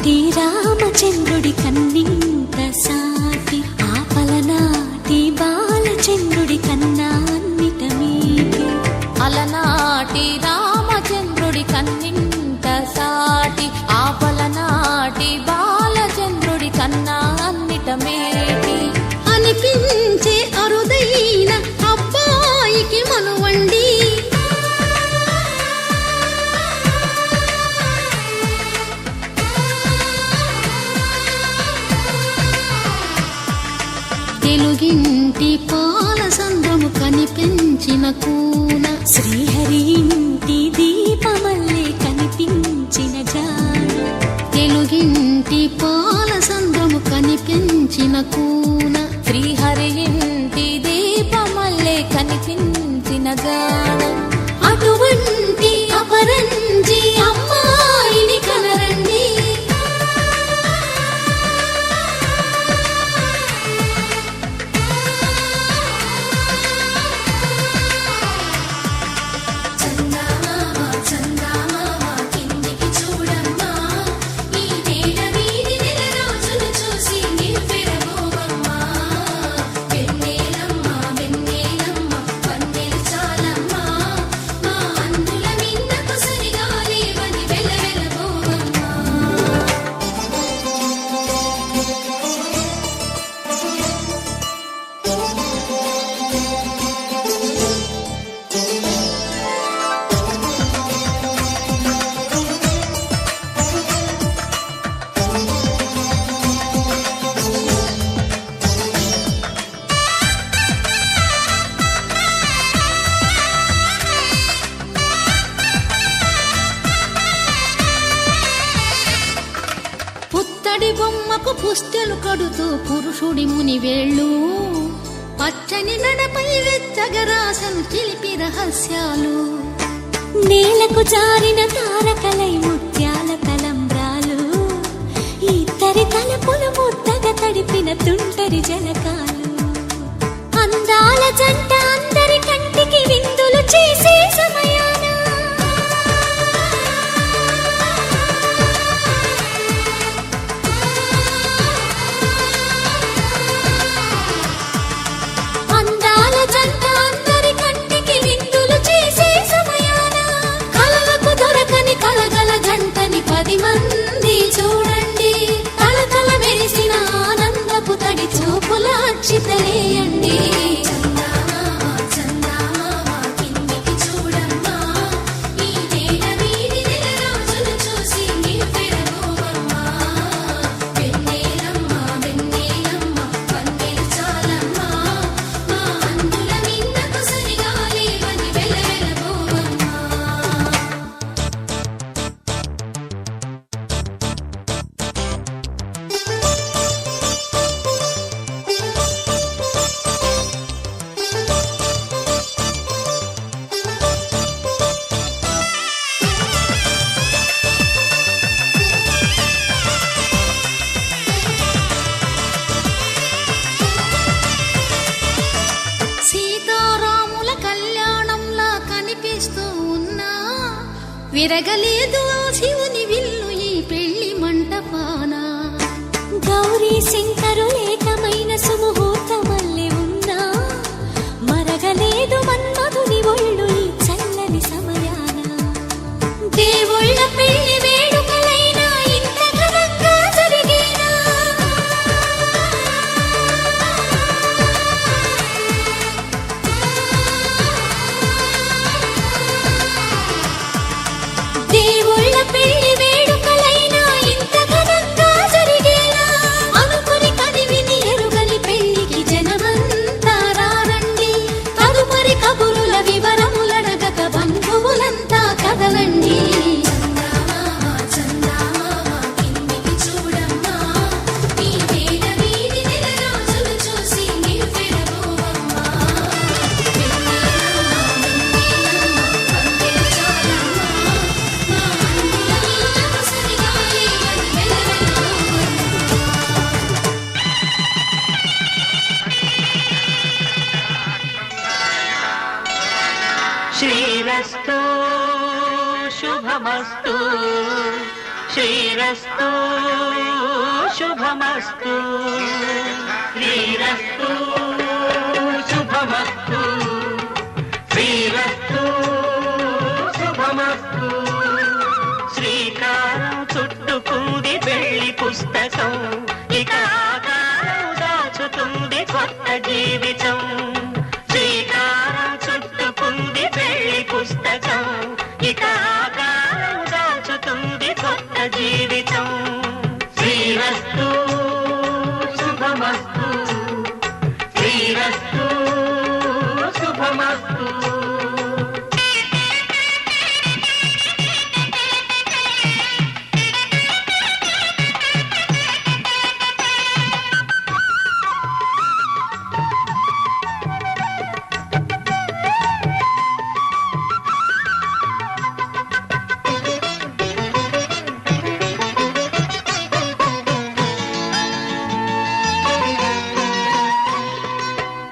అలనాటి రామచంద్రుడి కన్నింత సాటి ఆపలనాటి బాలచంద్రుడి కన్నా అన్నిట మీటి. అలనాటి రామచంద్రుడి కన్నింత సాటి ఆపలనాటి బాలచంద్రుడి కన్నా అన్నిట మేటి. అనిపించే అరుదైన అబ్బాయికి మనువండి, తెలుగింటి పాలసంద్రము కనిపించిన కూన, శ్రీహరి ఇంటి దీపమల్లే కనిపించిన జాడ. తెలుగింటి పాలసంద్రము కనిపించిన కూన, శ్రీహరి ఇంటి దీపమల్లే కనిపించిన గాడ. అటువంటి అపరంజి అమ్మాయిని కనరండి, పుత్తడి బొమ్మకు పుస్తెలు కడుతూ పురుషుడి ముని వేళ్ళు, పచ్చని నడపై వెచ్చగరాసను చిలిపి రహస్యాలు. నేలకు జారిన తారకలై ముత్యాల తలంబ్రాలు, ఇద్దరి తలపులు ముద్దగా తడిపిన తుంటరి జలకాలు. అందాల జంట అందరి కంటికి విందులు చేసే సమయాన మంది చూడండి, తలతల మెరిసిన ఆనందపు తడి చూపుల అక్షితలేయండి. విరగలేదు శివుని విల్లు ఈ పెళ్లి మంటపాన, గౌరీ శంకరులేకమైన సుముహూర్తమల్లె ఉన్నా మరగలేదు మన్మధుని ఒళ్ళు ఈ చల్లని సమయాన. దేవుళ్ళ పెళ్లి వేడుకలైనా ఇంత ఘనంగా జరిగేనా, దేవుళ్ళ పెళ్లి వేడుకలైనా ఇంత ఘనంగా జరిగేలా. అనుకుని కదివిని ఎరుగని పెళ్లికి జనమంతా రారండి, తదుపరి కబురుల వివరములడగక బంధువులంతా కదలండి. శ్రీరస్తు శుభమస్తు శ్రీరస్తు శుభమస్తు శ్రీరస్తు శుభమస్తు శ్రీరస్తు శుభమస్తు శ్రీకారం చుట్టుకుంది పెళ్లి పుస్తకం ఇక ఆకారం దాచుతుంది కొత్త జీవితం శ్రీకారం చుట్టుకుంది పెళ్లి పుస్తకం ఇక ఆకారం దాచుతుంది కొత్త జీవితం శ్రీరస్తు శుభమస్తు శ్రీరస్తు శుభమస్తు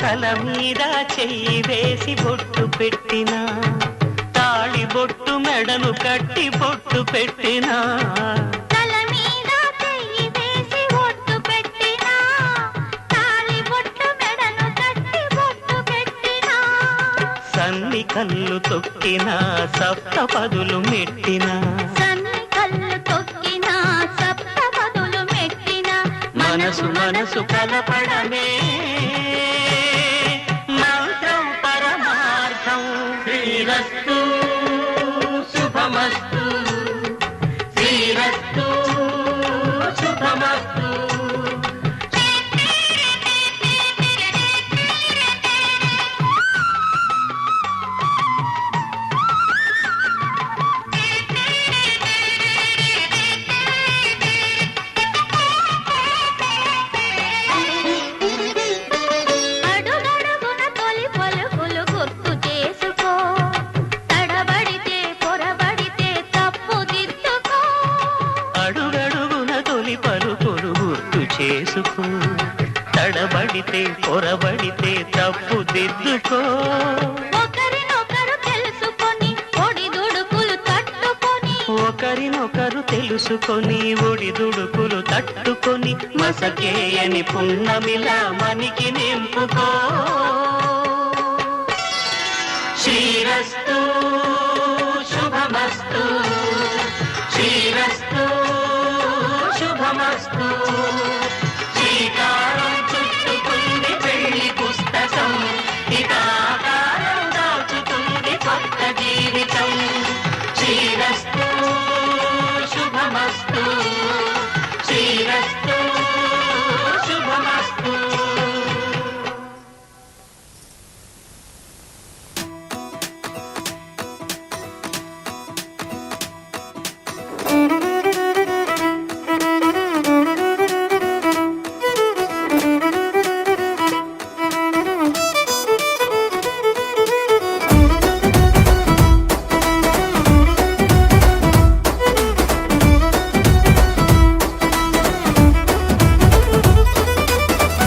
తల మీద చెయ్యి వేసి బొట్టు పెట్టినా తాళి బొట్టు మెడను కట్టి బొట్టు పెట్టినా తల మీద చెయ్యి వేసి బొట్టు పెట్టినా తాళి బొట్టు మెడను కట్టి బొట్టు పెట్టినా సన్ని కళ్ళు తొక్కినా సప్త పదులు మెట్టినా సన్ని కళ్ళు తొక్కినా సప్త పదులు మెట్టినా మనసు మనసు కలపడమే మంత్రం పరమార్థం శ్రీరస్తు శుభమస్తు శ్రీరస్తు శుభమస్తు అడుగడుగున తొలి పలుకులు గుర్తు చేసుకో తడబడితే పొరబడితే తప్పు దిద్దుకో అడుగడుగున తొలి పలుకులు గుర్తు చేసుకో తడబడితే పొరబడితే తప్పు దిద్దుకో ఒకరినొకరు తెలుసుకొని ఒడిదుడుకులు తట్టుకొని ఒకరినొకరు తెలుసుకొని ఒడిదుడుకులు తట్టుకొని మసకేయని పున్నమిలా మనికి నింపుకో శ్రీరస్తు శుభమస్తు శ్రీరస్తు శుభమస్తు శ్రీకారం చుట్టుకుంది పెళ్లి పుస్తకం ఇక ఆకారం దాచుతుంది కొత్త జీవితం శ్రీరస్తు శుభమస్తు శ్రీరస్తు శుభమస్తు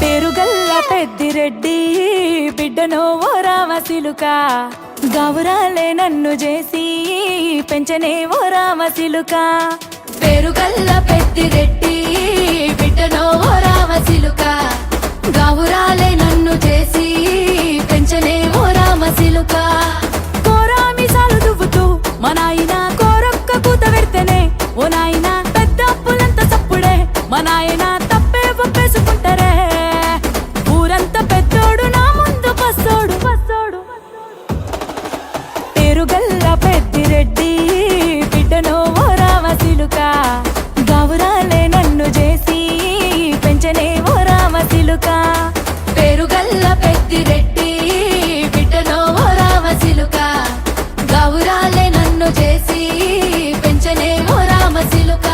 పేరుగల్ల పెద్దిరెడ్డి బిడ్డనో ఓ రామసిలుక గౌరాలే నన్ను చేసి పెంచనే ఓ రామసిలుక పేరుగల్ల పెద్దిరెడ్డి బిడ్డనో ఓ రామసిలుక గౌరాలే నన్ను చేసి పెంచనే ఓ రామసిలుక కోరామిసాలు దువ్వుతూ మా నాయన కోరొక్క కూత పెడితేనే ఓ నాయన పెద్ద అప్పులంత సప్పుడే మా నాయన తప్పే ఒప్పేసుకుంటారే ఊరంతా పెద్దోడు నా ముందు పస్సోడు పస్సోడు పేరుగల్ల పెద్దిరెడ్డి బిడ్డనో ఓ రామసిలుక గౌరాలే నన్ను చేసి పెంచనే ఓ రామసిలుక పేరుగల్ల పెద్దిరెడ్డి బిడ్డనో ఓ రామసిలుక గౌరాలే నన్ను చేసి పెంచనే ఓ రామసిలుక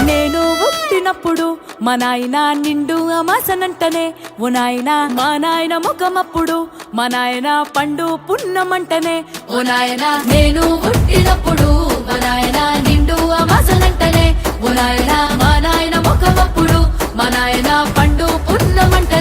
నేను పుట్టినప్పుడు మా నాయన నిండు అమాసనంటనే ఓ నాయన మా నాయన ముఖమప్పుడు మా నాయన పండు పున్నమంటనే ఓ నాయన నేను పుట్టినప్పుడు మా నాయన నిండు అమాసనంటనే ఓ నాయన మా నాయన ముఖమప్పుడు మా నాయన పండు పున్నమంటనే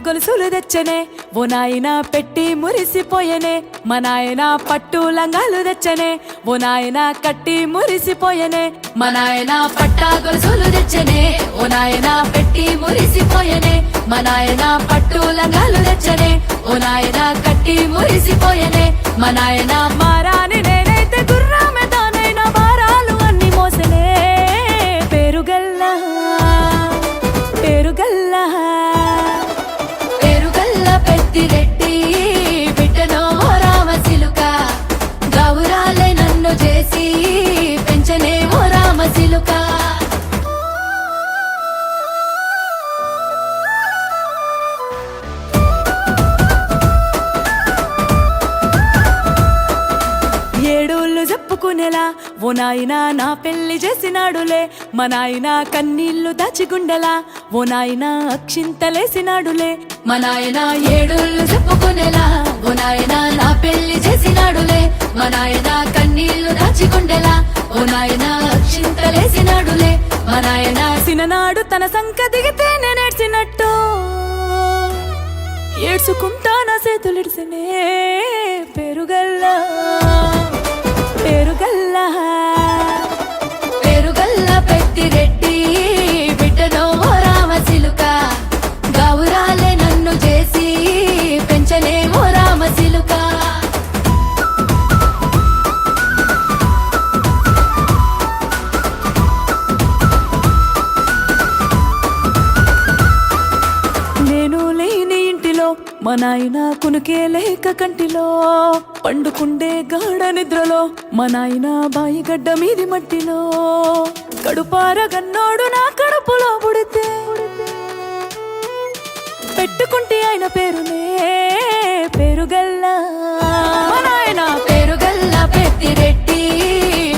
గొలుసులు తెచ్చనే ఓ నాయన పెట్టి మురిసిపోయనే మా నాయన పట్టు లంగాలు తెచ్చనే ఓ నాయన కట్టి మురిసిపోయనే మా నాయన పట్ట గొలుసులు తెచ్చనే ఓ నాయన పెట్టి మురిసిపోయనే మా నాయన పట్టు లంగాలు తెచ్చనే ఓ నాయన కట్టి మురిసిపోయనే మా నాయన మారాని నేనైతే గుర్రామె దానైనా భారాలు అన్ని మోసనే పేరుగల్లా పేరుగల్లా పేరుగల్లా పెద్దిరెడ్డి బిడ్డనో రామసిలుక గౌరాలే నన్ను చేసి పెంచనే ఓ రామసిలుక ఏడోళ్ళు చెప్పుకునేలా ఓ నాయన నా పెళ్లి చేసినాడులే మా నాయన కన్నీళ్లు దాచిగుండెలా ఓ నాయన అక్షింతలేసినాడులే మా నాయన ఏడోళ్ళు చెప్పుకునేలా ఓ నాయన నా పెళ్లి చేసినాడులే మా నాయన కన్నీళ్లు దాచిగుండెలా ఓ నాయన అక్షింతలేసినాడులే మా నాయన సిననాడు తన సంక దిగితే నేనేడ్చినట్టు ఏడ్చుకుంటా నా చేతులిడిసినే పెరుగల్లా పేరుగల్లా పేరుగల్లా పెద్దిరెడ్డి బిడ్డనో రామసిలుక గౌరాలే నన్ను చేసి పెంచనే ఓ రామసిలుక నేను లేని ఇంటిలో మా నాయన కునుకే లేక కంటిలో పండుకుండే గాఢ నిద్రలో మా నాయన బాయిగడ్డ మీది మట్టిలో కడుపార గన్నోడు నా కడుపులో పుడితే పెట్టుకుంటే ఆయన పేరునే పేరుగల్లా మా నాయన పేరుగల్లా పెద్దిరెడ్డి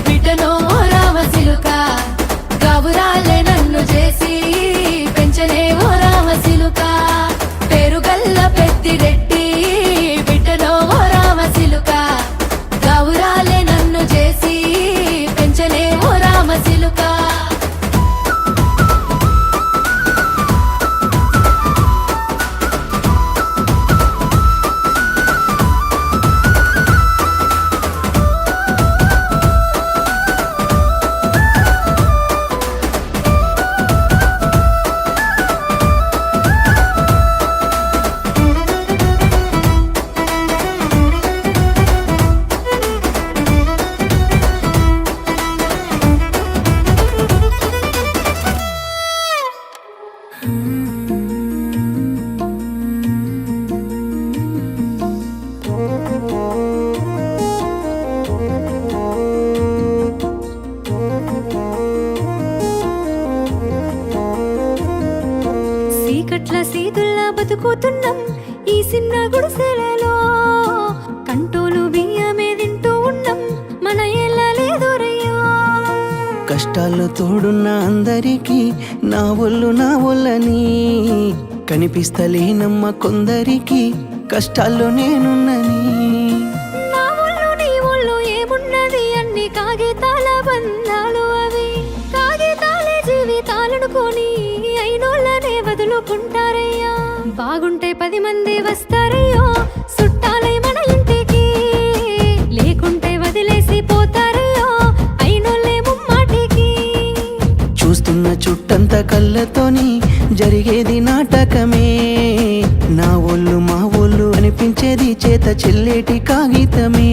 బిడ్డనో రామసిలుక గౌరాలే నన్ను చేసి పెంచనే ఓ రామసిలుక పేరుగల్లా పెద్దిరెడ్డి బిడ్డనో ఓ రామసిలుక గౌరాలే నన్ను చేసి పెంచనే ఓ రామసిలుక చీకట్ల సీదుల్లా బతుకుతున్నాం ఈ చిన్న గుడిసెలలో కంటోలు బియ్యమే తింటూ ఉన్నాం మన ఎలా లేదోరయ్యో కష్టాల్లో తోడున్న అందరికీ నా ఒళ్ళని కనిపిస్తలేనమ్మ కొందరికి కష్టాల్లో నేనున్నని నా ఒళ్ళు నీ ఒళ్ళు ఏమున్నది అన్ని కాగితాల బంధాలు అవి కాగితాలే జీవితాలనుకొని అయినోళ్ళనే వదులుకుంటారయ్యా బాగుంటే 10 మంది వస్తారయ్యో చుట్టాలై మన ఇంటికి లేకుంటే వదిలేసి పోతారయ్యో అయినోళ్ళే ముమ్మాటికి చూస్తున్న చుట్టంత కళ్ళతోని జరిగేది నాటకమే నా ఒళ్ళు మా ఒళ్ళు అనిపించేది చేత చెల్లేటి కాగితమే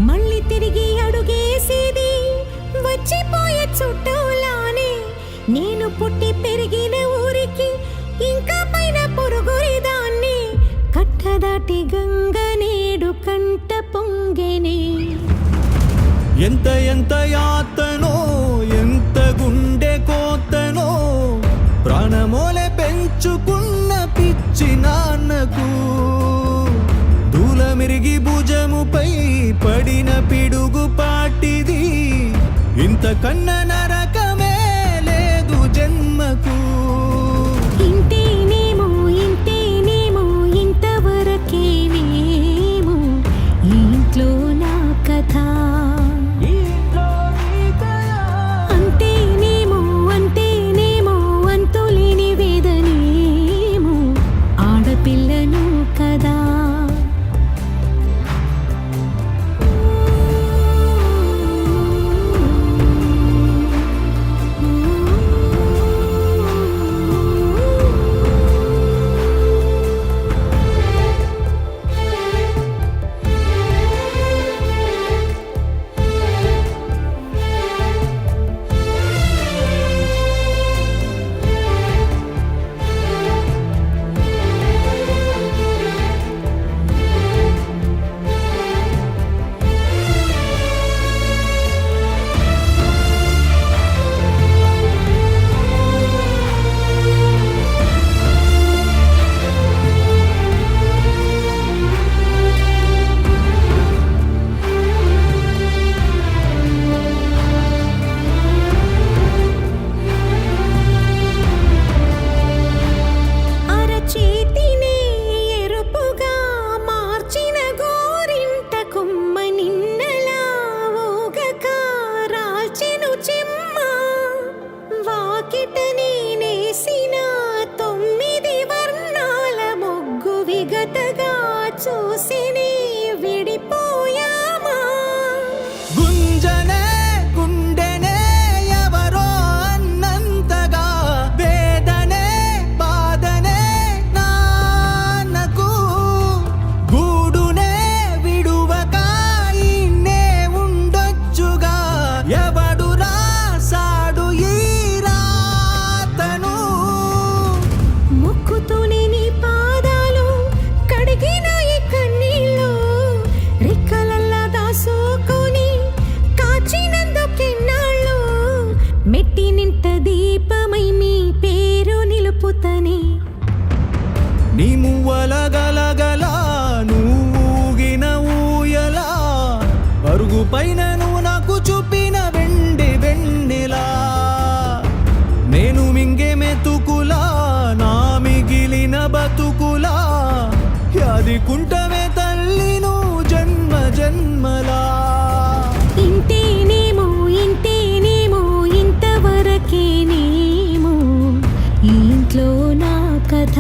మళ్ళీ తిరిగి అడుగేసేది వచ్చిపోయే చుట్టూలానే. నేను పుట్టి పెరిగిన ఊరికి ఇంకా పైన పొరుగురిదాన్ని. కట్టదాటి గంగ నేడు కంట పొంగెనే. ఎంత ఎంత యాతనో ఎంత గుండె కోతనో ప్రాణమోలే పెంచుకున్న పిచ్చి నాన్నకు దూలమిరిగి భుజముపై పడిన పిడుగు పాటిది. ఇంతకన్నా నరకమే లేదు జన్మకు. ఇంతేనేమో ఇంతేనేమో ఇంతవరకేనేమో ఈ ఇంట్లో నా కథ. అంతేనేమో అంతేనేమో అంతులేని వేదనేమో ఆడపిల్లను కదా. చూసిని విడిపోయామా. గుంజనే గుండెనే ఎవరో అన్నంతగా వేదనే బాధనే నాన్నకు గూడునే విడువక ఇన్నే ఉండొచ్చుగా. ఎవడు రాసాడు ఈ రాతను. ముక్కుతోనే నీ పాదాలు కడిగిన ఈ కన్నీళ్ళు రెక్కలల్లా దాసుకొని కాచినందుకెన్నాళ్ళు. మెట్టి నింట దీపమై మీ పేరు నిలుపుతనే. నీ మువ్వల గలగల నువ్వుగిన ఊయలా అరుగు పైన నువ్వు నాకు చూపిన వెండి వెన్నెలా. నేను మింగే మెతుకులా నా మిగిలిన బతుకులా యాదికుంటవే తల్లి నువ్వు జన్మ జన్మలా. ఇంతేనేమో ఇంతేనేమో ఇంతవరకేనేమో ఈ ఇంట్లో నా కథ.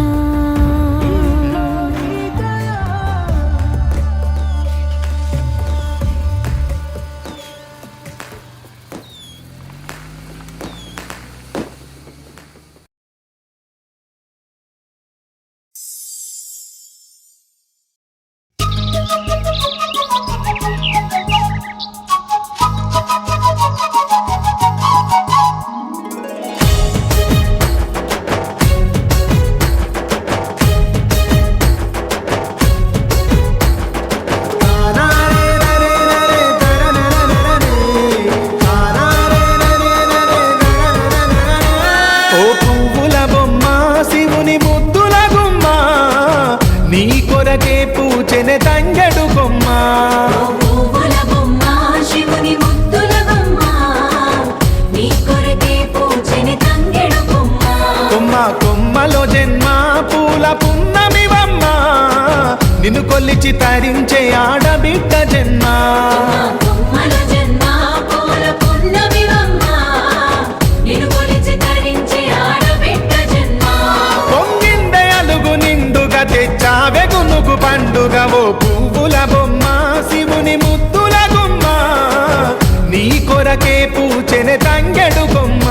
ఓ పువ్వుల బొమ్మ శివుని ముద్దుల గుమ్మ నీ కొరకే పూచెన తంగడు కొమ్మ. పువ్వుల బొమ్మ శివుని ముద్దుల బొమ్మ నీ కొరకే పూజని తంగెడు కొమ్మ. కొమ్మ కొమ్మలో జన్మ పూల పున్నమివమ్మ నిన్ను కొల్లిచి తరించే ఆడబిడ్డ జన్మ. కొమ్మల జన్మ పూల పున్నమివమ్మ నిన్ను కొలిచి తరించి ఆడబిడ్డ జన్మ. పొంగిందే అలుగు నిండుగా తెచ్చావె గునుగు పండుగ. ఓ పువ్వుల బొమ్మ శివుని ముద్దుల గుమ్మ నీ కొరకే పూచెన తంగెడు కొమ్మ.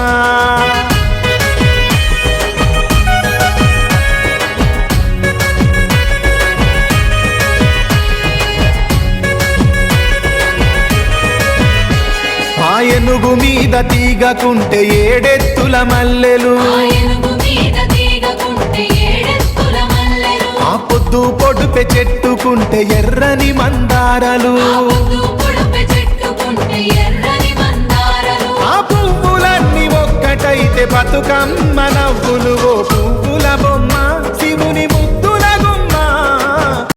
ఏనుగు మీద తీగకుంటే ఏడెత్తుల మల్లెలు ఆ ఏనుగు మీద తీగకుంటే ఏడెత్తుల మల్లెలు ఆ పొద్దు పొడుపె చెట్టుకుంటే ఎర్రని మందారలు ఆ పొద్దు పొడుపు